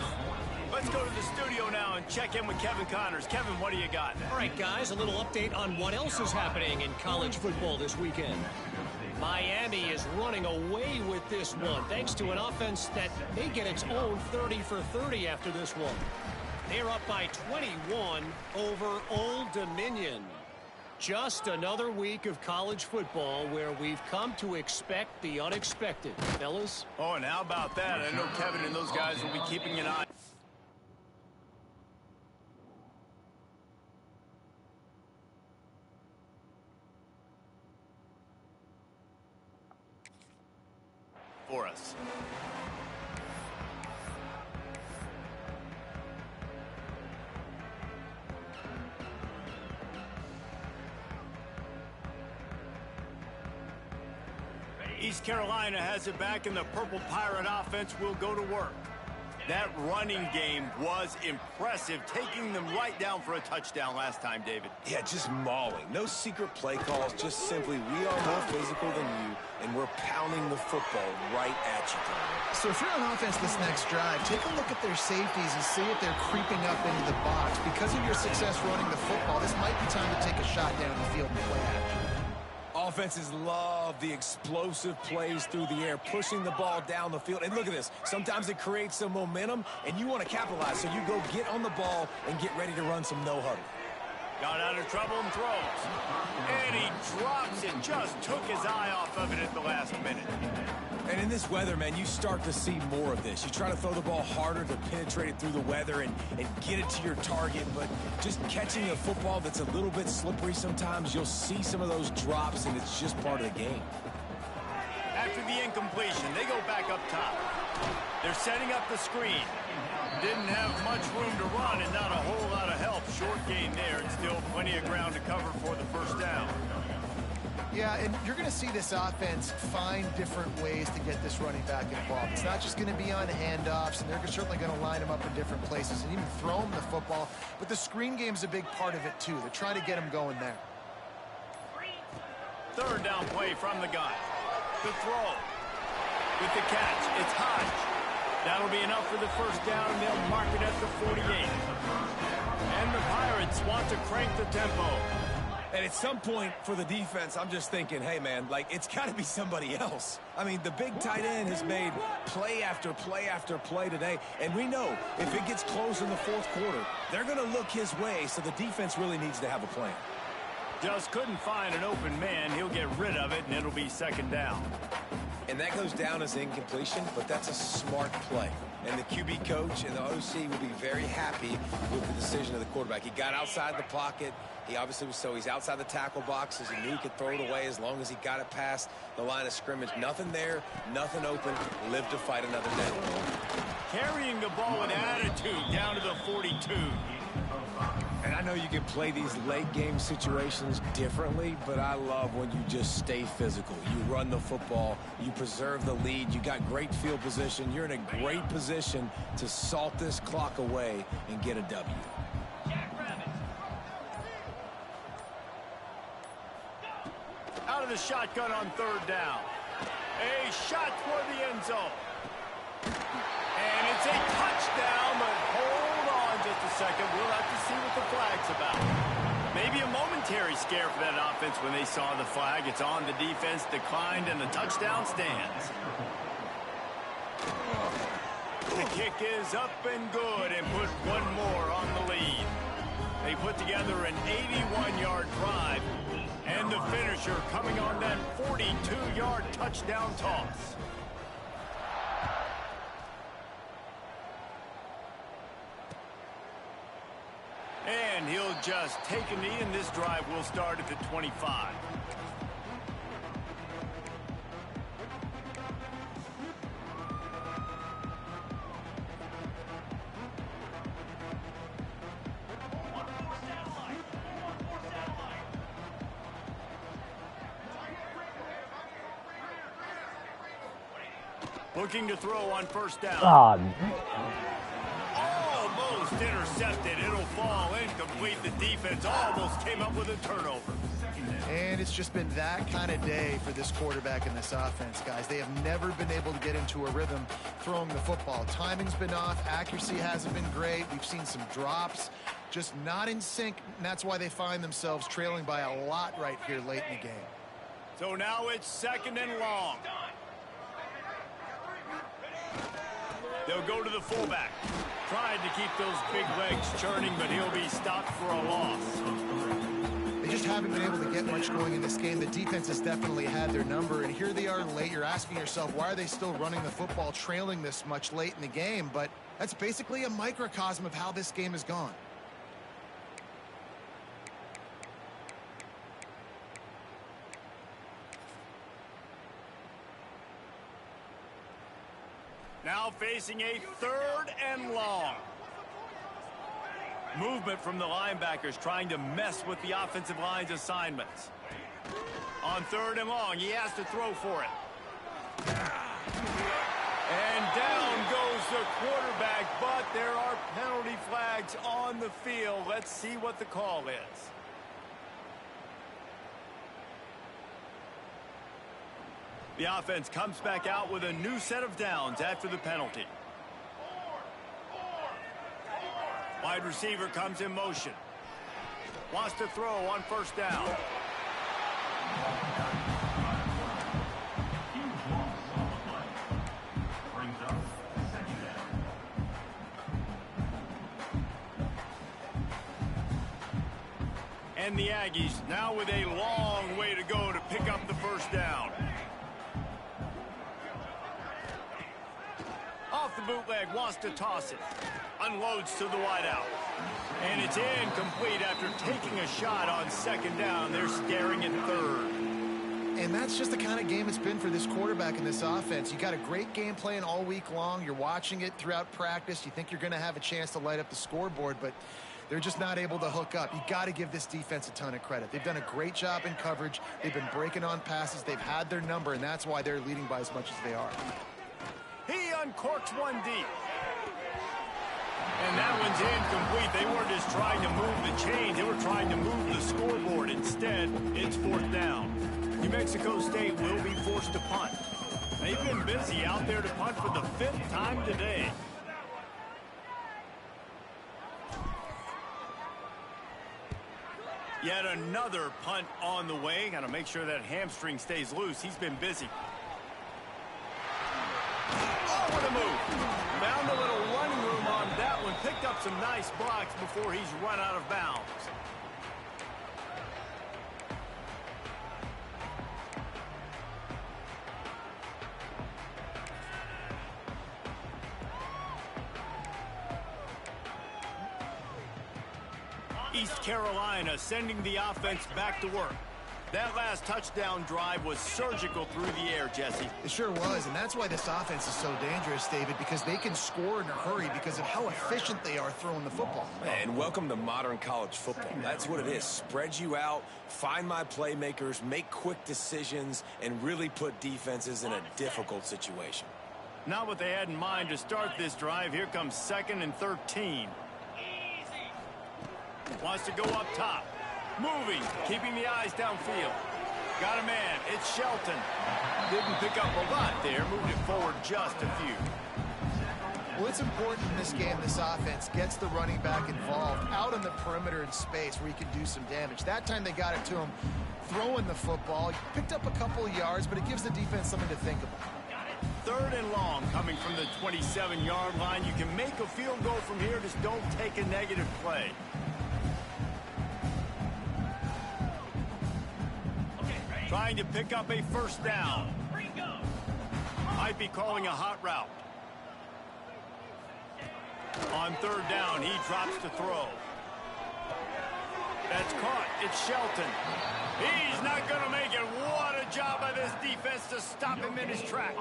Let's go to the studio now and check in with Kevin Connors. Kevin, what do you got? All right, guys, a little update on what else is happening in college football this weekend. Miami is running away with this one, thanks to an offense that may get its own 30 for 30 after this one. They're up by 21 over Old Dominion. Just another week of college football where we've come to expect the unexpected, fellas. Oh, and how about that? I know Kevin and those guys will be keeping an eye for us. East Carolina has it back, and the Purple Pirate offense will go to work. That running game was impressive, taking them right down for a touchdown last time, David. Yeah, just mauling. No secret play calls, just simply we are more physical than you, and we're pounding the football right at you. So if you're on offense this next drive, take a look at their safeties and see if they're creeping up into the box. Because of your success running the football, this might be time to take a shot down the field and play action. Offenses love the explosive plays through the air, pushing the ball down the field. And look at this. Sometimes it creates some momentum, and you want to capitalize. So you go get on the ball and get ready to run some no-huddle. Got out of trouble and throws. And he drops it. Just took his eye off of it at the last minute. And in this weather, man, you start to see more of this. You try to throw the ball harder to penetrate it through the weather and get it to your target, but just catching a football that's a little bit slippery sometimes, you'll see some of those drops, and it's just part of the game. After the incompletion, they go back up top. They're setting up the screen. Didn't have much room to run and not a whole lot of help. Short gain there, and still plenty of ground to cover for the first down. Yeah, and you're going to see this offense find different ways to get this running back involved. It's not just going to be on handoffs, and they're certainly going to line him up in different places and even throw him the football. But the screen game's a big part of it, too. They're trying to get him going there. Third down play from the gun. The throw. With the catch, it's Hodge. That'll be enough for the first down, and they'll mark it at the 48. And the Pirates want to crank the tempo. And at some point for the defense, I'm just thinking, hey, man, like, it's got to be somebody else. I mean, the big tight end has made play after play after play today. And we know if it gets close in the fourth quarter, they're going to look his way, so the defense really needs to have a plan. Just couldn't find an open man. He'll get rid of it, and it'll be second down. And that goes down as incompletion, but that's a smart play. And the QB coach and the OC will be very happy with the decision of the quarterback. He got outside the pocket. He obviously was he's outside the tackle boxes. He knew he could throw it away as long as he got it past the line of scrimmage. Nothing there, nothing open. Live to fight another day. Carrying the ball with attitude down to the 42. And I know you can play these late game situations differently, but I love when you just stay physical. You run the football, you preserve the lead, you got great field position. You're in a great position to salt this clock away and get a W. Out of the shotgun on third down. A shot toward the end zone. And it's a touchdown, but hold on just a second. We'll have to see what the flag's about. Maybe a momentary scare for that offense when they saw the flag. It's on, the defense declined, and the touchdown stands. The kick is up and good and put one more on the lead. They put together an 81-yard drive, and the finisher coming on that 42-yard touchdown toss. And he'll just take a knee, and this drive will start at the 25. Looking to throw on first down. Almost intercepted. It'll fall incomplete. The defense almost came up with a turnover. And it's just been that kind of day for this quarterback and this offense, guys. They have never been able to get into a rhythm throwing the football. Timing's been off. Accuracy hasn't been great. We've seen some drops. Just not in sync, and that's why they find themselves trailing by a lot right here late in the game. So now it's second and long. They'll go to the fullback. Tried to keep those big legs churning, but he'll be stopped for a loss. They just haven't been able to get much going in this game. The defense has definitely had their number, and here they are late. You're asking yourself, why are they still running the football, trailing this much late in the game? But that's basically a microcosm of how this game has gone. Now facing a third and long. Movement from the linebackers trying to mess with the offensive line's assignments. On third and long, he has to throw for it. And down goes the quarterback, but there are penalty flags on the field. Let's see what the call is. The offense comes back out with a new set of downs after the penalty. Wide receiver comes in motion. Wants to throw on first down. And the Aggies now with a long way to go to pick up the first down. Off the bootleg, wants to toss it. Unloads to the wideout. And it's incomplete after taking a shot on second down. They're staring at third. And that's just the kind of game it's been for this quarterback and this offense. You got a great game plan all week long. You're watching it throughout practice. You think you're going to have a chance to light up the scoreboard, but they're just not able to hook up. You got to give this defense a ton of credit. They've done a great job in coverage. They've been breaking on passes. They've had their number, and that's why they're leading by as much as they are. He uncorks one deep. And that one's incomplete. They weren't just trying to move the chains. They were trying to move the scoreboard. Instead, it's fourth down. New Mexico State will be forced to punt. They've been busy out there to punt for the 5th time today. Yet another punt on the way. Got to make sure that hamstring stays loose. He's been busy. Oh, what a move. Found a little running room on that one. Picked up some nice blocks before he's run out of bounds. East Carolina sending the offense back to work. That last touchdown drive was surgical through the air, Jesse. It sure was, and that's why this offense is so dangerous, David, because they can score in a hurry because of how efficient they are throwing the football. And welcome to modern college football. That's what it is. Spread you out, find my playmakers, make quick decisions, and really put defenses in a difficult situation. Not what they had in mind to start this drive. Here comes 2nd and 13. Wants to go up top. Moving, keeping the eyes downfield. Got a man, it's Shelton. Didn't pick up a lot there, moved it forward just a few. Well, it's important in this game, this offense gets the running back involved out on the perimeter in space where he can do some damage. That time they got it to him throwing the football. Picked up a couple of yards, but it gives the defense something to think about. 3rd and long coming from the 27-yard line. You can make a field goal from here, just don't take a negative play. Trying to pick up a first down. Might be calling a hot route. On 3rd down, he drops to throw. That's caught. It's Shelton. He's not going to make it. What a job by this defense to stop him in his tracks.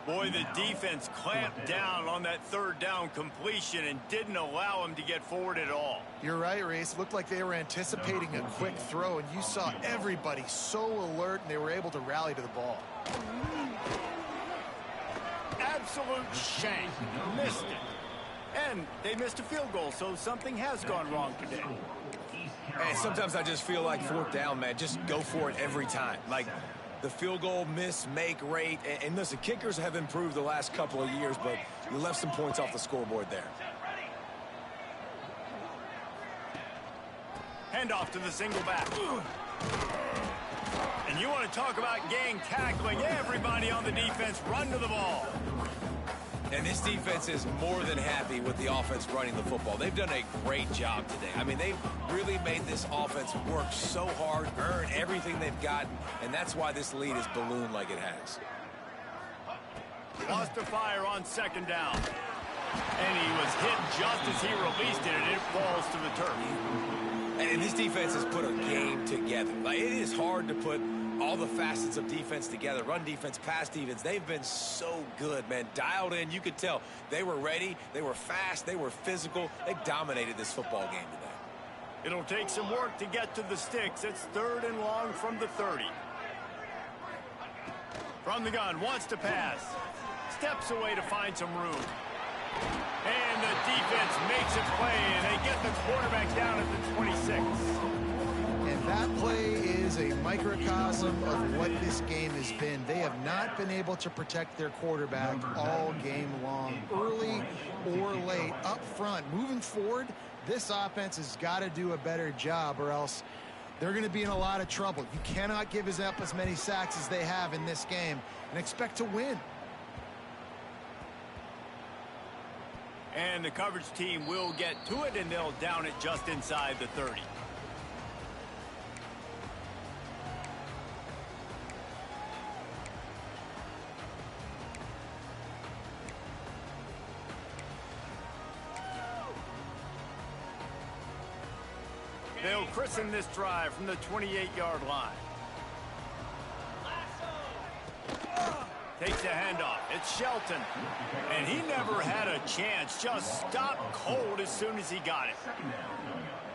Boy, the defense clamped down on that 3rd down completion and didn't allow him to get forward at all. You're right, Reese. Looked like they were anticipating a quick throw, and you saw everybody so alert, and they were able to rally to the ball. Absolute shank. Missed it. And they missed a field goal, so something has gone wrong today. Hey, sometimes I just feel like 4th down, man. Just go for it every time. Like the field goal miss-make rate. And listen, kickers have improved the last couple of years, but you left some points off the scoreboard there. Handoff to the single back. And you want to talk about gang tackling. Everybody on the defense run to the ball. And this defense is more than happy with the offense running the football. They've done a great job today. I mean, they've really made this offense work so hard, earn everything they've gotten, and that's why this lead has ballooned like it has. Lost to fire on 2nd down. And he was hit just as he released it, and it falls to the turf. And this defense has put a game together. Like, it is hard to put all the facets of defense together. Run defense, pass defense. They've been so good, man. Dialed in. You could tell they were ready. They were fast. They were physical. They dominated this football game today. It'll take some work to get to the sticks. It's 3rd and long from the 30. From the gun, wants to pass. Steps away to find some room. And the defense makes it play, and they get the quarterback down at the 26. And that play is a microcosm of what this game has been. They have not been able to protect their quarterback all game long, early or late, up front. Moving forward, this offense has got to do a better job, or else they're going to be in a lot of trouble. You cannot give up as many sacks as they have in this game and expect to win. And the coverage team will get to it, and they'll down it just inside the 30. They'll christen this drive from the 28-yard line. Takes a handoff. It's Shelton. And he never had a chance. Just stopped cold as soon as he got it.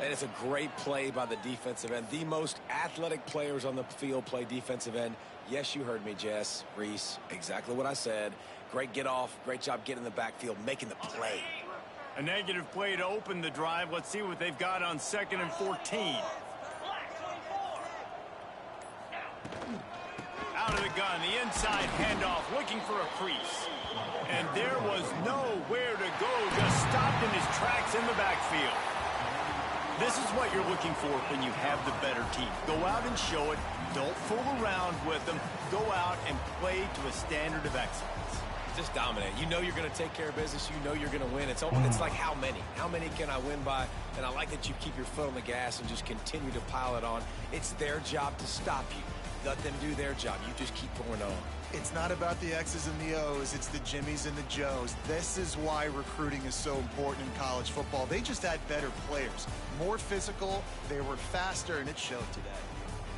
And it's a great play by the defensive end. The most athletic players on the field play defensive end. Yes, you heard me, Jess, Reese. Exactly what I said. Great get off. Great job getting in the backfield, making the play. A negative play to open the drive. Let's see what they've got on 2nd and 14. Out of the gun, the inside handoff, looking for a crease. And there was nowhere to go, just stopped in his tracks in the backfield. This is what you're looking for when you have the better team. Go out and show it. Don't fool around with them. Go out and play to a standard of excellence. Just dominate. You know you're going to take care of business. You know you're going to win. It's like how many? How many can I win by? And I like that you keep your foot on the gas and just continue to pile it on. It's their job to stop you. Let them do their job. You just keep going on. It's not about the X's and the O's. It's the Jimmies and the Joes. This is why recruiting is so important in college football. They just had better players, more physical, they were faster, and it showed today.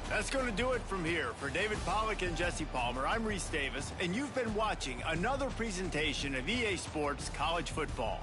That's going to do it from here. For David Pollack and Jesse Palmer, I'm Reese Davis, and you've been watching another presentation of EA Sports College Football.